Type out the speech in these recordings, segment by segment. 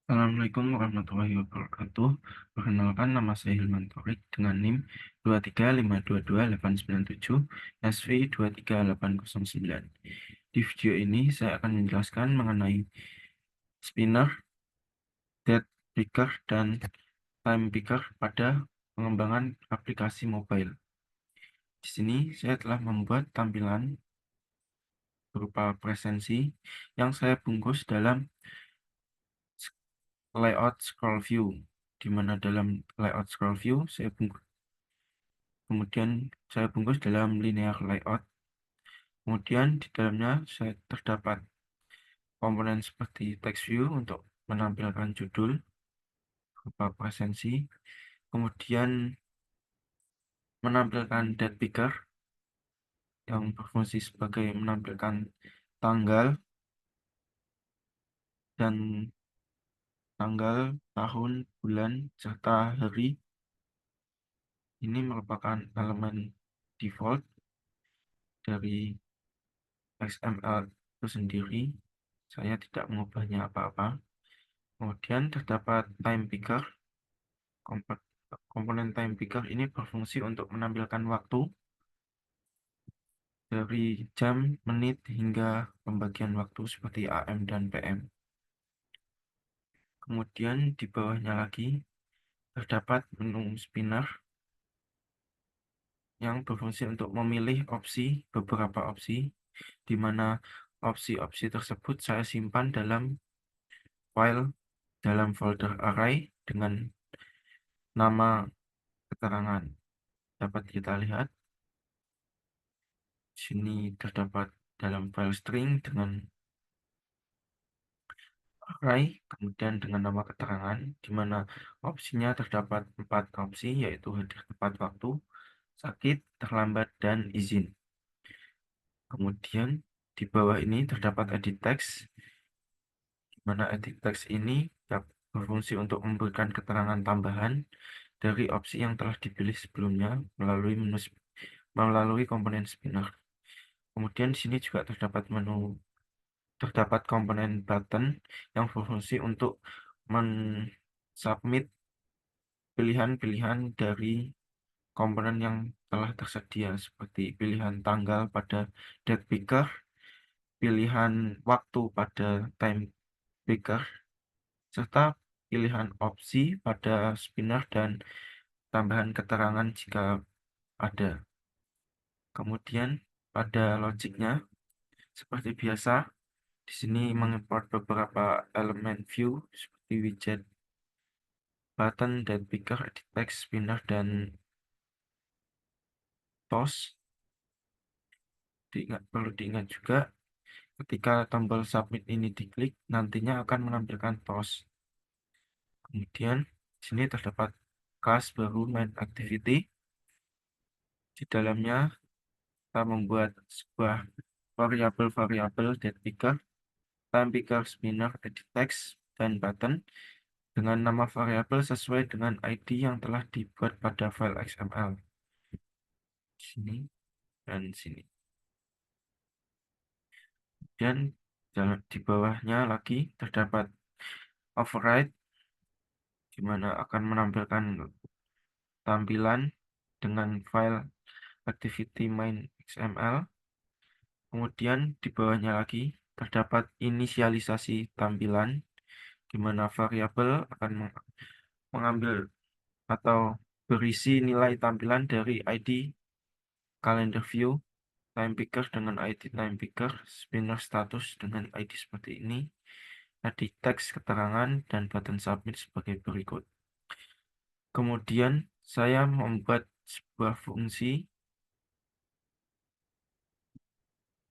Assalamualaikum warahmatullahi wabarakatuh. Perkenalkan, nama saya Hilman Torik dengan NIM 235228897 SV 23809. Di video ini saya akan menjelaskan mengenai spinner, dead picker, dan time picker pada pengembangan aplikasi mobile. Di sini saya telah membuat tampilan berupa presensi yang saya bungkus dalam layout scroll view, di mana dalam layout scroll view kemudian saya bungkus dalam linear layout. Kemudian di dalamnya saya terdapat komponen seperti text view untuk menampilkan judul berupa presensi, kemudian menampilkan date picker yang berfungsi sebagai menampilkan tanggal dan tahun, bulan, serta hari. Ini merupakan elemen default dari XML itu sendiri. Saya tidak mengubahnya apa-apa. Kemudian terdapat time picker. Komponen time picker ini berfungsi untuk menampilkan waktu dari jam, menit, hingga pembagian waktu seperti AM dan PM. Kemudian di bawahnya lagi terdapat menu spinner yang berfungsi untuk memilih beberapa opsi, di mana opsi-opsi tersebut saya simpan dalam file dalam folder array dengan nama keterangan. Dapat kita lihat di sini terdapat dalam file string dengan array, kemudian dengan nama keterangan, di mana opsinya terdapat 4 opsi, yaitu hadir tepat waktu, sakit, terlambat, dan izin. Kemudian di bawah ini terdapat edit text, di mana edit text ini berfungsi untuk memberikan keterangan tambahan dari opsi yang telah dipilih sebelumnya melalui komponen spinner. Kemudian di sini juga terdapat komponen button yang berfungsi untuk mensubmit pilihan-pilihan dari komponen yang telah tersedia, seperti pilihan tanggal pada date picker, pilihan waktu pada time picker, serta pilihan opsi pada spinner dan tambahan keterangan jika ada. Kemudian pada logiknya, seperti biasa, di sini mengimport beberapa elemen view seperti widget, button, date picker, edit text, spinner, dan toast. Perlu diingat juga, ketika tombol submit ini diklik, nantinya akan menampilkan toast. Kemudian di sini terdapat kelas baru main activity. Di dalamnya kita membuat sebuah variabel-variabel date picker, time picker, spinner, edit text, dan button dengan nama variabel sesuai dengan ID yang telah dibuat pada file XML. Di sini dan sini. Dan di bawahnya lagi terdapat override, di mana akan menampilkan tampilan dengan file activity main XML. Kemudian di bawahnya lagi terdapat inisialisasi tampilan, di mana variabel akan mengambil atau berisi nilai tampilan dari ID calendar view, time picker dengan ID time picker, spinner status dengan ID seperti ini, edit teks keterangan, dan button submit sebagai berikut. Kemudian saya membuat sebuah fungsi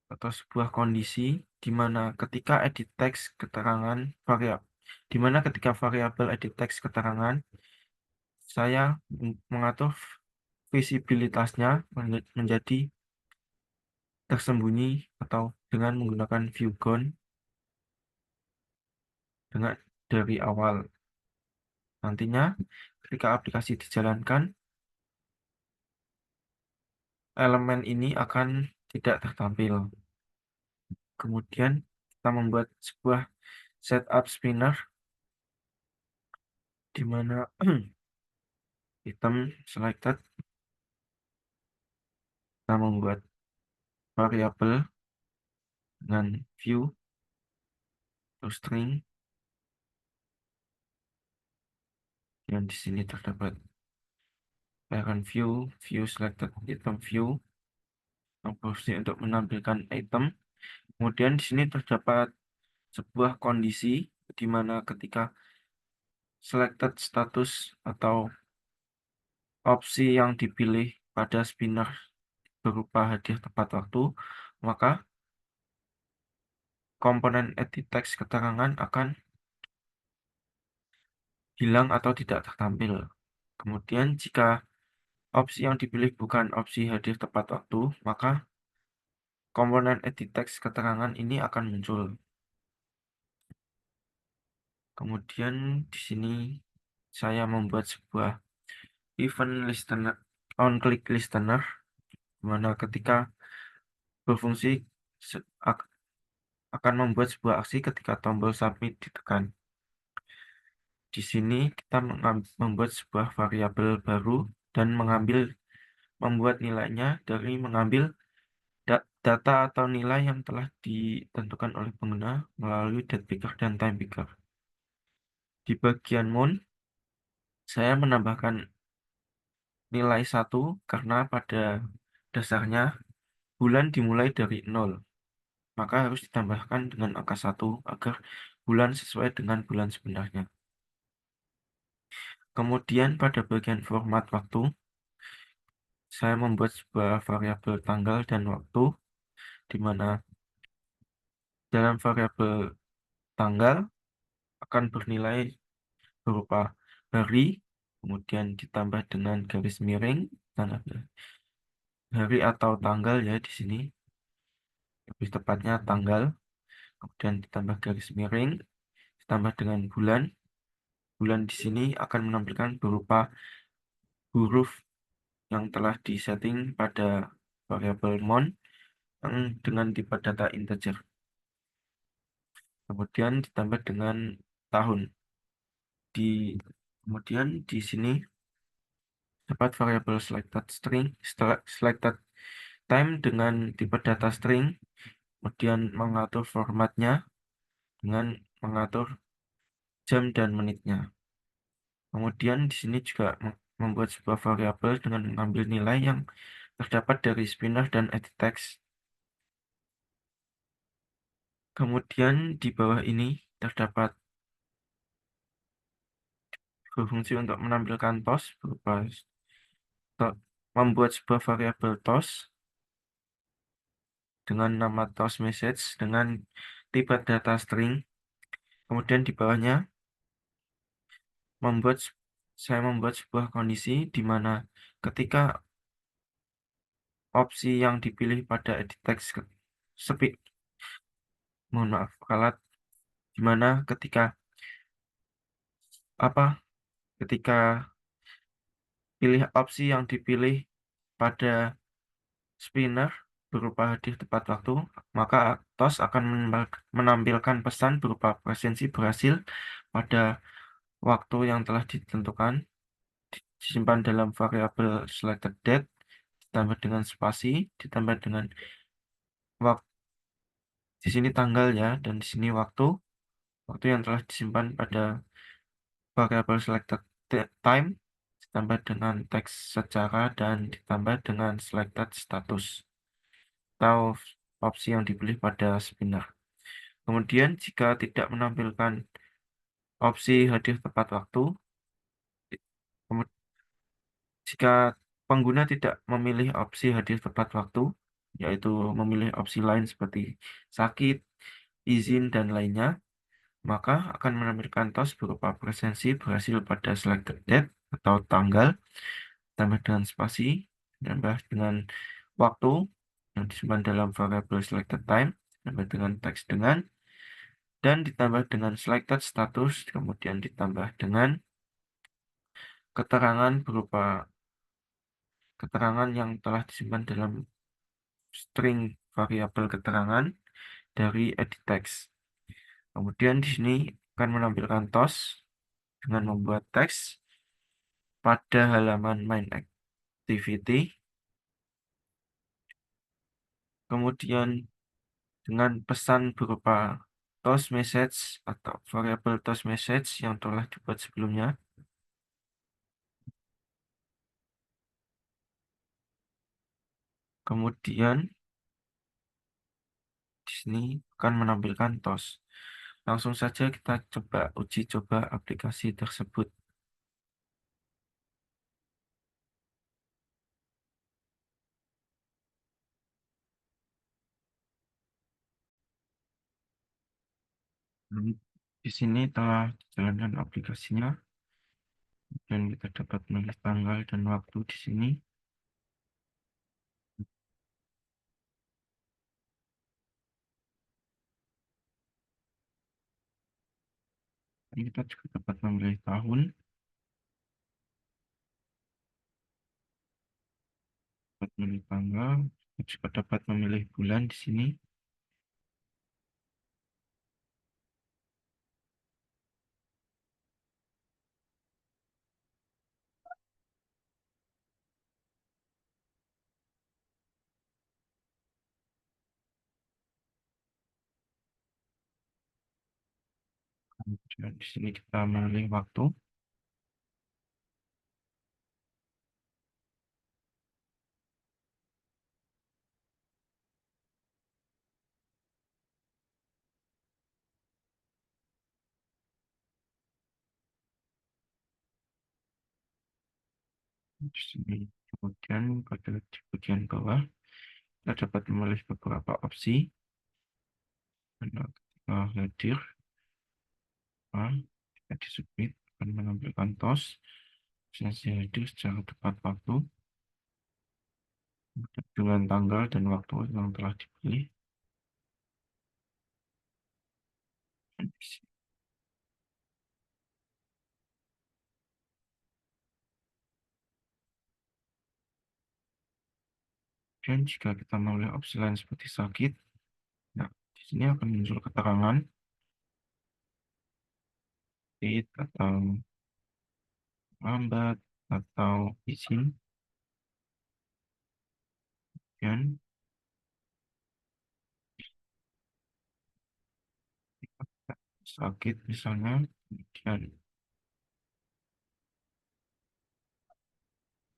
atau sebuah kondisi di mana ketika edit teks keterangan variabel edit teks keterangan, saya mengatur visibilitasnya menjadi tersembunyi atau dengan menggunakan view gone dari awal. Nantinya ketika aplikasi dijalankan, elemen ini akan tidak tertampil. Kemudian kita membuat sebuah setup spinner di mana item selected kita membuat variabel dengan view to string, yang di sini terdapat akan view selected item view yang berfungsi untuk menampilkan item. Kemudian di sini terdapat sebuah kondisi di mana ketika selected status atau opsi yang dipilih pada spinner berupa hadiah tepat waktu, maka komponen edit text keterangan akan hilang atau tidak tertampil. Kemudian jika opsi yang dipilih bukan opsi hadiah tepat waktu, maka komponen edit text keterangan ini akan muncul. Kemudian di sini saya membuat sebuah event listener, on click listener, di mana ketika berfungsi akan membuat sebuah aksi ketika tombol submit ditekan. Di sini kita membuat sebuah variabel baru dan membuat nilainya dari mengambil data atau nilai yang telah ditentukan oleh pengguna melalui date picker dan time picker. Di bagian mount, saya menambahkan nilai 1 karena pada dasarnya bulan dimulai dari 0. Maka harus ditambahkan dengan angka 1 agar bulan sesuai dengan bulan sebenarnya. Kemudian pada bagian format waktu, saya membuat sebuah variabel tanggal dan waktu, di mana dalam variabel tanggal akan bernilai berupa hari, kemudian ditambah dengan garis miring, tanda hari atau tanggal ya di sini, lebih tepatnya tanggal, kemudian ditambah garis miring, ditambah dengan bulan. Bulan di sini akan menampilkan berupa huruf yang telah disetting pada variabel mount yang dengan tipe data integer. Kemudian ditambah dengan tahun. Kemudian di sini dapat variabel selected string, selected time dengan tipe data string, kemudian mengatur formatnya dengan mengatur jam dan menitnya. Kemudian di sini juga membuat sebuah variabel dengan mengambil nilai yang terdapat dari spinner dan edit text. Kemudian di bawah ini terdapat berfungsi untuk menampilkan toast berupa membuat sebuah variabel toast dengan nama toast message dengan tipe data string. Kemudian di bawahnya saya membuat sebuah kondisi di mana ketika opsi yang dipilih pada edit text sepi, mohon maaf, kalat, di mana ketika pilih opsi yang dipilih pada spinner berupa hadiah tepat waktu, maka TOS akan menampilkan pesan berupa presensi berhasil pada waktu yang telah ditentukan, disimpan dalam variabel selected date, ditambah dengan spasi, ditambah dengan waktu, di sini tanggal ya, dan di sini waktu yang telah disimpan pada variabel selected time, ditambah dengan teks secara, dan ditambah dengan selected status atau opsi yang dipilih pada spinner. Kemudian jika tidak menampilkan opsi hadir tepat waktu, jika pengguna tidak memilih opsi hadir tepat waktu, yaitu memilih opsi lain seperti sakit, izin, dan lainnya, maka akan menampilkan tos berupa presensi berhasil pada selected date atau tanggal, tambah dengan spasi, tambah dengan waktu yang disimpan dalam variabel selected time, tambah dengan teks dengan, dan ditambah dengan selected status, kemudian ditambah dengan keterangan berupa keterangan yang telah disimpan dalam string variabel keterangan dari edit text. Kemudian di sini akan menampilkan toast dengan membuat teks pada halaman main activity, kemudian dengan pesan berupa toast message atau variabel toast message yang telah dibuat sebelumnya. Kemudian di sini akan menampilkan toast. Langsung saja kita coba uji coba aplikasi tersebut. Hmm, Di sini telah dijalankan aplikasinya dan kita dapat memilih tanggal dan waktu di sini. Ini kita juga dapat memilih tahun, dapat memilih tanggal, kita juga dapat memilih bulan di sini. Kemudian di sini kita memilih waktu. Di sini kemudian pada di bagian bawah kita dapat memilih beberapa opsi. Dan ketika hadir, jika disubmit akan menampilkan tos sesi hadir secara tepat waktu dengan tanggal dan waktu yang telah dipilih. Dan jika kita memilih opsi lain seperti sakit, nah, di sini akan muncul keterangan sakit atau lambat atau izin. Dan sakit misalnya, kemudian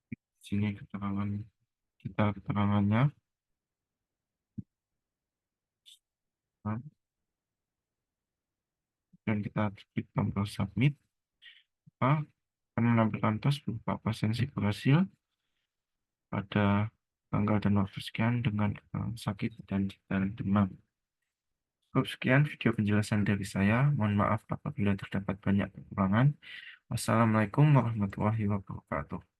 di sini keterangannya, nah, dan kita klik tombol submit, maka akan menampilkan tos berupa absensi berhasil pada tanggal dan waktu sekian dengan sakit dan gejala demam. Cukup sekian video penjelasan dari saya. Mohon maaf apabila terdapat banyak kekurangan. Wassalamualaikum warahmatullahi wabarakatuh.